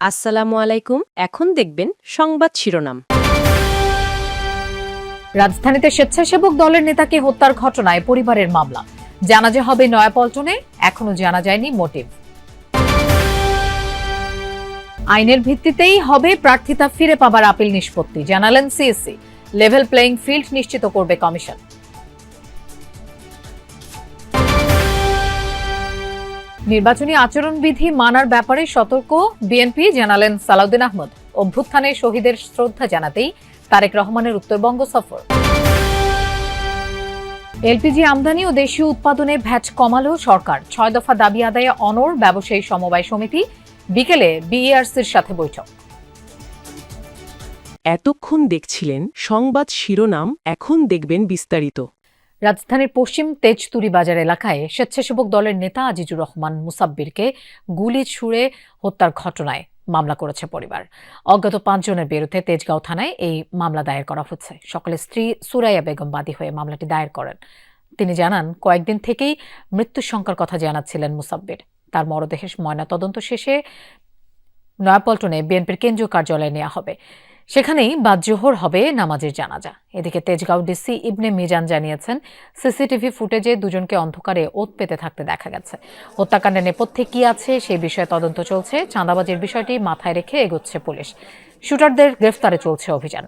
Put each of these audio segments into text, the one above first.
আসসালামু আলাইকুম। এখন দেখবেন সংবাদ শিরোনাম। রাজধানীতে স্বেচ্ছাসেবক দলের নেতাকে হত্যার ঘটনায় পরিবারের মামলা। জানাজা হবে নয়াপল্টনে, এখনো জানা যায়নি মোটিভ। আইনের ভিত্তিতেই হবে প্রার্থিতা ফিরে পাবার আপিল নিষ্পত্তি, জানালেন সিএসসি। লেভেল প্লেইং ফিল্ড নিশ্চিত করবে কমিশন। নির্বাচনী আচরণবিধি মানার ব্যাপারে সতর্ক বিএনপি, জানালেন সালাউদ্দিন আহমদ। অভ্যুত্থানে শহীদের শ্রদ্ধা জানাতেই তারেক রহমানের উত্তরবঙ্গ সফর। এলপিজি আমদানি ও দেশীয় উৎপাদনে ভ্যাট কমালো সরকার। 6 দফা দাবি আদায়ে অনড় ব্যবসায়ী সমবায় সমিতি। বিকেলে বিইআরসির সাথে বৈঠক। এতক্ষণ দেখছিলেন সংবাদ শিরোনাম, এখন দেখবেন বিস্তারিত। রাজধানীর পশ্চিম তেজতুরি বাজার এলাকায় স্বেচ্ছাসেবক দলের নেতা আজিজুর রহমান মুসাব্বিরকে গুলি ছুড়ে হত্যার ঘটনায় মামলা করেছে পরিবার। অজ্ঞাত 5 জনের বিরুদ্ধে তেজগাঁও থানায় এই মামলা দায়ের করা হচ্ছে। সকালে স্ত্রী সুরাইয়া বেগম বাদী হয়ে মামলাটি দায়ের করেন। তিনি জানান, কয়েকদিন থেকেই মৃত্যুর সংখ্যার কথা জানাচ্ছিলেন মুসাব্বির। তার মরদেহের ময়নাতদন্ত শেষে নয়াপল্টনে বিএনপির কেন্দ্রীয় কার্যালয়ে নেওয়া হবে। সেখানেই বাদ জোহর হবে নামাজের জানাজা। এদিকে তেজগাঁও ডিসি ইবনে মিজান জানিয়েছেন, সিসিটিভি ফুটেজে দুজনকে অন্ধকারে ওত পেতে থাকতে দেখা গেছে। হত্যাকাণ্ডের নেপথ্যে কি আছে সেই বিষয়ে তদন্ত চলছে। চাঁদাবাজির বিষয়টি মাথায় রেখে এগোচ্ছে পুলিশ। শুটারদের গ্রেফতারে চলছে অভিযান।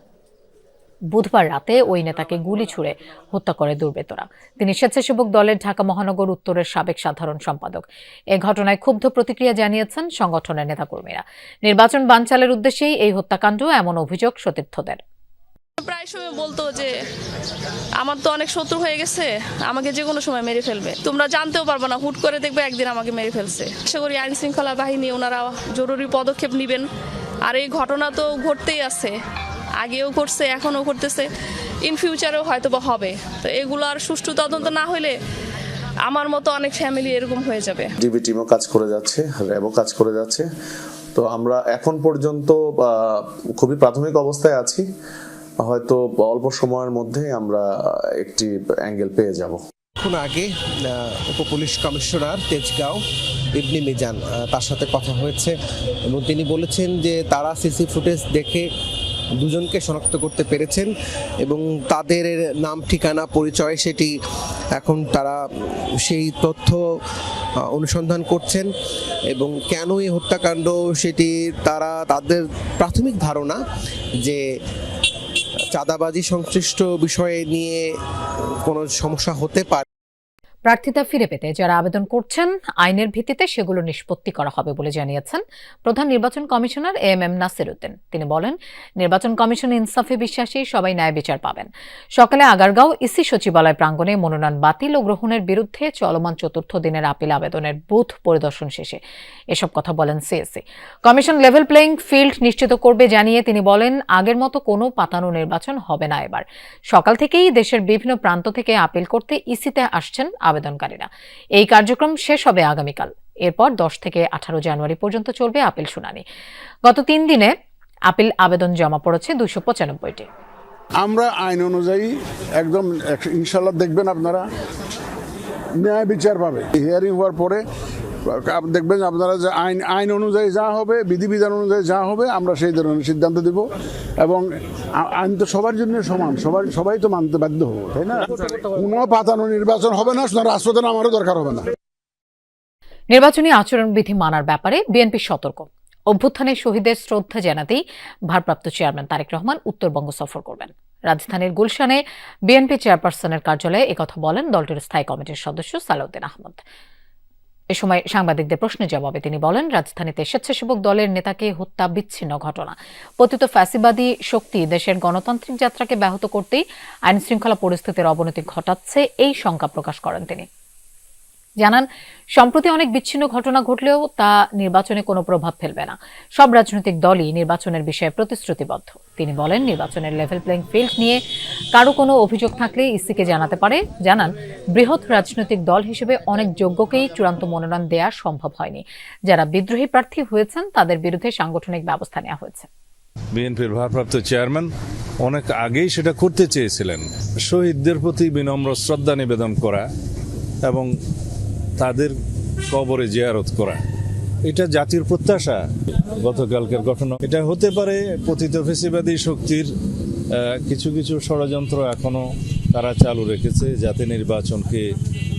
বুধবার রাতে ওই নেতাকে গুলি ছুড়ে হত্যা করে দুর্বৃত্তরা। তিনি স্বেচ্ছাসেবক দলের ঢাকা মহানগর উত্তরের সাবেক সাধারণ সম্পাদক। এ ঘটনায় ক্ষুব্ধ প্রতিক্রিয়া জানিয়েছেন সংগঠনের নেতাকর্মীরা। নির্বাচন বানচালের উদ্দেশ্যেই এই হত্যাকাণ্ড, এমন অভিযোগ সতীর্থদের। প্রায় সময় বলতো যে আমার তো অনেক শত্রু হয়ে গেছে, আমাকে যে কোনো সময় মেরে ফেলবে, তোমরা জানতেও পারবে না, হুট করে দেখবে একদিন আমাকে মেরে ফেলছে। আশা করি আইন শৃঙ্খলা বাহিনী ওনারা জরুরি পদক্ষেপ নেবেন। আর এই ঘটনা তো ঘটতেই আছে, আগেও ঘটছে, এখনও ঘটতেছে, ইন ফিউচারেও হয়তো বা হবে। তো এগুলো আর সুষ্ঠু তদন্ত না হলে আমার মতো অনেক ফ্যামিলি এরকম হয়ে যাবে। ডিবি টিমও কাজ করে যাচ্ছে, র্যাবও কাজ করে যাচ্ছে। তো আমরা এখন পর্যন্ত খুবই প্রাথমিক অবস্থায় আছি। হয়তো অল্প সময়ের মধ্যে আমরা একটি অ্যাঙ্গেল পেয়ে যাব। এখন আগে উপপুলিশ কমিশনার তেজগাঁও ইবনে মিজান, তার সাথে কথা হয়েছে এবং তিনি বলেছেন যে তারা সিসি ফুটেজ দেখে দুজনকে শনাক্ত করতে পেরেছেন এবং তাদের নাম, ঠিকানা, পরিচয় সেটি এখন তারা সেই তথ্য অনুসন্ধান করছেন এবং কেন এই হত্যাকাণ্ড সেটি তারা তাদের প্রাথমিক ধারণা যে চাঁদাবাজি সংশ্লিষ্ট বিষয়ে নিয়ে কোনো সমস্যা হতে পারে। প্রার্থিতা ফিরে পেতে যারা আবেদন করছেন, আইনের ভিত্তিতে সেগুলো নিষ্পত্তি করা হবে বলে জানিয়েছেন প্রধান নির্বাচন কমিশনার এএমএম নাসির উদ্দিন। তিনি বলেন, নির্বাচন কমিশন ইনসাফে বিশ্বাসী, সবাই ন্যায় বিচার পাবেন। সকালে আগারগাঁও ইসি সচিবালয় প্রাঙ্গণে মনোনয়ন বাতিল ও গ্রহণের বিরুদ্ধে চলমান 4র্থ দিনের আপিল আবেদনের বুথ পরিদর্শন শেষে এসব কথা বলেন CSC. Commission level playing field নিশ্চিত করবে জানিয়ে তিনি বলেন, আগের মতো কোনো পাতানো নির্বাচন হবে না এবার। সকাল থেকেই দেশের বিভিন্ন প্রান্ত থেকে আপিল করতে ইসিতে আসছেন আবেদনকারীরা। এই কার্যক্রম শেষ হবে আগামীকাল। এরপর 10 থেকে 18 জানুয়ারি পর্যন্ত চলবে আপিল শুনানি। গত 3 দিনে আপিল আবেদন জমা পড়েছে 295টি। আমরা আইন অনুযায়ী একদম ইনশাল্লাহ দেখবেন আপনারা ন্যায় বিচার পাবে। হিয়ারিং হওয়ার পরে দেখবেন আপনারা যে আইন অনুযায়ী যা হবে, বিধিবিধান অনুযায়ী যা হবে, আমরা সেই ধরনের সিদ্ধান্ত দেব। এবং আইন তো সবার জন্য সমান, সবাই তো মানতে বাধ্য হবো, তাই না? কোনো পাতানো নির্বাচন হবে না, রাষ্ট্রপ্রধান আমারও দরকার হবে না। নির্বাচনী আচরণবিধি মানার ব্যাপারে বিএনপি সতর্ক। অভ্যুত্থানে শহীদের শ্রদ্ধা জানাতেই ভারপ্রাপ্ত চেয়ারম্যান তারেক রহমান উত্তরবঙ্গ সফর করবেন। রাজধানীর গুলশানে বিএনপি চেয়ারপারসনের কার্যালয়ে একথা বলেন দলটির স্থায়ী কমিটির সদস্য সালাউদ্দিন আহমদ। এ সময় সাংবাদিকদের প্রশ্নের জবাবে তিনি বলেন, রাজধানীতে স্বেচ্ছাসেবক দলের নেতাকে হত্যা বিচ্ছিন্ন ঘটনা। পতিত ফ্যাসিবাদী শক্তি দেশের গণতান্ত্রিক যাত্রাকে ব্যাহত করতেই আইন শৃঙ্খলা পরিস্থিতির অবনতি ঘটাচ্ছে, এই শঙ্কা প্রকাশ করেন তিনি। জানান, সম্প্রতি অনেক বিচ্ছিন্ন ঘটনা ঘটলেও তা নির্বাচনে কোনো প্রভাব ফেলবে না। সব রাজনৈতিক দলই নির্বাচনের বিষয়ে প্রতিশ্রুতিবদ্ধ। তিনি বলেন, নির্বাচনের লেভেল প্লেইং ফিল্ড নিয়ে কারো কোনো অভিযোগ থাকলে ইসিকে জানাতে পারে। জানান, বৃহৎ রাজনৈতিক দল হিসেবে অনেক যোগ্যকেই চূড়ান্ত মনোনয়ন দেওয়া সম্ভব হয়নি। যারা বিদ্রোহী প্রার্থী হয়েছেন তাদের বিরুদ্ধে সাংগঠনিক ব্যবস্থা নেওয়া হয়েছে। বিএনপির ভারপ্রাপ্ত চেয়ারম্যান অনেক আগেই সেটা করতে চেয়েছিলেন। শহীদদের প্রতি বিনম্র শ্রদ্ধা নিবেদন করা এবং তাদের কবরে জিয়ারত করা, এটা জাতির প্রত্যাশা। গতকালকের ঘটনা। এটা হতে পারে পতিত ফেসিবাদী শক্তির কিছু কিছু ষড়যন্ত্র এখনো তারা চালু রেখেছে, যাতে নির্বাচনকে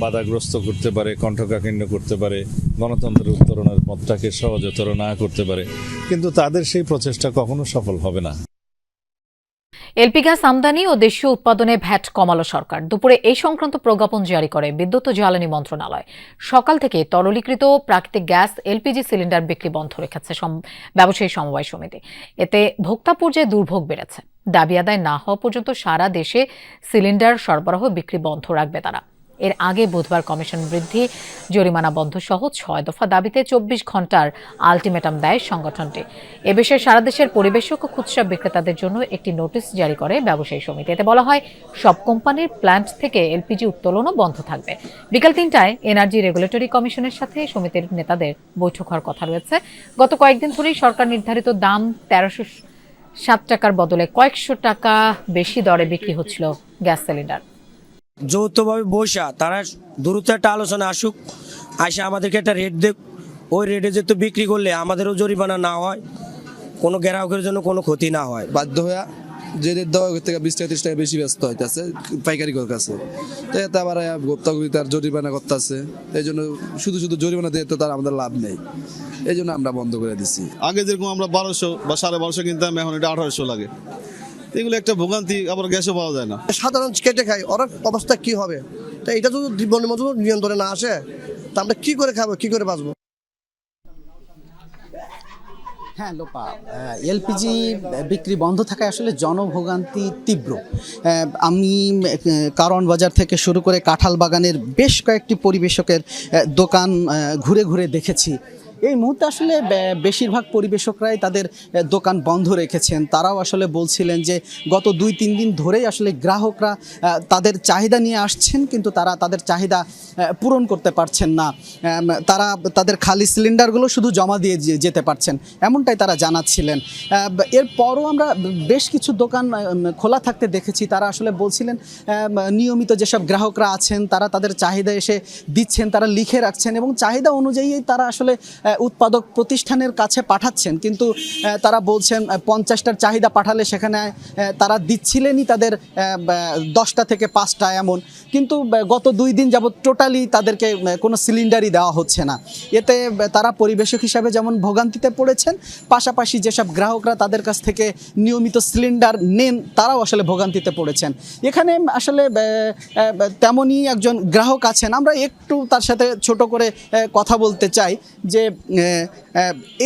বাধাগ্রস্ত করতে পারে, কণ্ঠকাঠিন্য করতে পারে, গণতন্ত্রের উত্তরণের পথটাকে সহজতর না করতে পারে। কিন্তু তাদের সেই প্রচেষ্টা কখনো সফল হবে না। এলপি গ্যাস আমদানি ও দেশীয় উৎপাদনে ভ্যাট কমালো সরকার। দুপুরে এই সংক্রান্ত প্রজ্ঞাপন জারি করে বিদ্যুৎ ও জ্বালানি মন্ত্রণালয়। সকাল থেকে তরলীকৃত প্রাকৃতিক গ্যাস এলপিজি সিলিন্ডার বিক্রি বন্ধ রেখেছে ব্যবসায়ী সমবায় সমিতি। এতে ভোক্তা পর্যায়ে দুর্ভোগ বেড়েছে। দাবি আদায় না হওয়া পর্যন্ত সারা দেশে সিলিন্ডার সরবরাহ বিক্রি বন্ধ রাখবে তারা। এর আগে বুধবার কমিশন বৃদ্ধি, জরিমানা বন্ধ সহ 6 দফা দাবিতে 24 ঘন্টার আলটিমেটাম দেয় সংগঠনটি। এ বিষয়ে সারা দেশের পরিবেশক ও খুচরা বিক্রেতাদের জন্য একটি নোটিশ জারি করে ব্যবসায়ী সমিতি। এতে বলা হয়, সব কোম্পানির প্ল্যান্ট থেকে এলপিজি উত্তোলনও বন্ধ থাকবে। বিকাল 3টায় এনার্জি রেগুলেটরি কমিশনের সাথে সমিতির নেতাদের বৈঠক হওয়ার কথা রয়েছে। গত কয়েকদিন ধরেই সরকার নির্ধারিত দাম 1307 টাকার বদলে কয়েকশো টাকা বেশি দরে বিক্রি হচ্ছিল গ্যাস সিলিন্ডার। যৌথভাবে বসা তারা দ্রুত একটা আলোচনা আসুক, আসে আমাদেরকে একটা রেট দেখ, ওই রেটে যেহেতু বিক্রি করলে আমাদেরও জরিমানা না হয়, কোনো গ্রাহকের জন্য কোনো ক্ষতি না হয়। বাধ্য হয়ে যে রেট দেওয়া থেকে 20-30 টাকা বেশি ব্যস্ত হইতেছে পাইকারি কাছে, তো এতে আবার ভোক্তাগুলি তার জরিমানা করতেছে। এই জন্য শুধু শুধু জরিমানা দিয়ে তো তার আমাদের লাভ নেই, এই জন্য আমরা বন্ধ করে দিচ্ছি। আগে যেরকম আমরা 1200 বা 1250 কিনতাম, এখন এটা 1800 লাগে। এগুলো একটা ভোগান্তি, আবার গ্যাসও পাওয়া যায় না। সাধারণ কেটে খাই, ওর অবস্থা কি হবে? তো এটা যদি বন্যমজুর নিয়ন্ত্রণে না আসে, তা আমরা কি করে খাবো, কি করে বাঁচবো? হ্যাঁ লোপা, এলপিজি বিক্রি বন্ধ থাকায় আসলে জনভোগান্তি তীব্র। আমি কারওয়ান বাজার থেকে শুরু করে কাঁঠাল বাগানের বেশ কয়েকটি পরিবেশকের দোকান ঘুরে ঘুরে দেখেছি। এই মুহূর্তে আসলে বেশিরভাগ পরিবেশকরাই তাদের দোকান বন্ধ রেখেছেন। তারাও আসলে বলছিলেন যে গত 2-3 দিন ধরেই আসলে গ্রাহকরা তাদের চাহিদা নিয়ে আসছেন, কিন্তু তারা তাদের চাহিদা পূরণ করতে পারছেন না। তারা তাদের খালি সিলিন্ডারগুলো শুধু জমা দিয়ে যেতে পারছেন, এমনটাই তারা জানাচ্ছিলেন। এরপরও আমরা বেশ কিছু দোকান খোলা থাকতে দেখেছি। তারা আসলে বলছিলেন নিয়মিত যেসব গ্রাহকরা আছেন তারা তাদের চাহিদা এসে দিচ্ছেন, তারা লিখে রাখছেন এবং চাহিদা অনুযায়ী তারা আসলে উৎপাদক প্রতিষ্ঠানের কাছে পাঠাচ্ছেন। কিন্তু তারা বলছেন 50টার চাহিদা পাঠালে সেখানে তারা দিচ্ছিলেনই তাদের 10টা থেকে 5টা এমন, কিন্তু গত 2 দিন যাবৎ টোটালি তাদেরকে কোনো সিলিন্ডারই দেওয়া হচ্ছে না। এতে তারা পরিবেশক হিসাবে যেমন ভোগান্তিতে পড়েছেন, পাশাপাশি যেসব গ্রাহকরা তাদের কাছ থেকে নিয়মিত সিলিন্ডার নেন তারাও আসলে ভোগান্তিতে পড়েছেন। এখানে আসলে তেমনই একজন গ্রাহক আছেন, আমরা একটু তার সাথে ছোট করে কথা বলতে চাই যে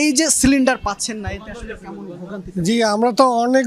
এই যে সিলিন্ডার পাচ্ছেন না, এটা আসলে কেমন ভোগান্তি? জি, আমরা তো অনেক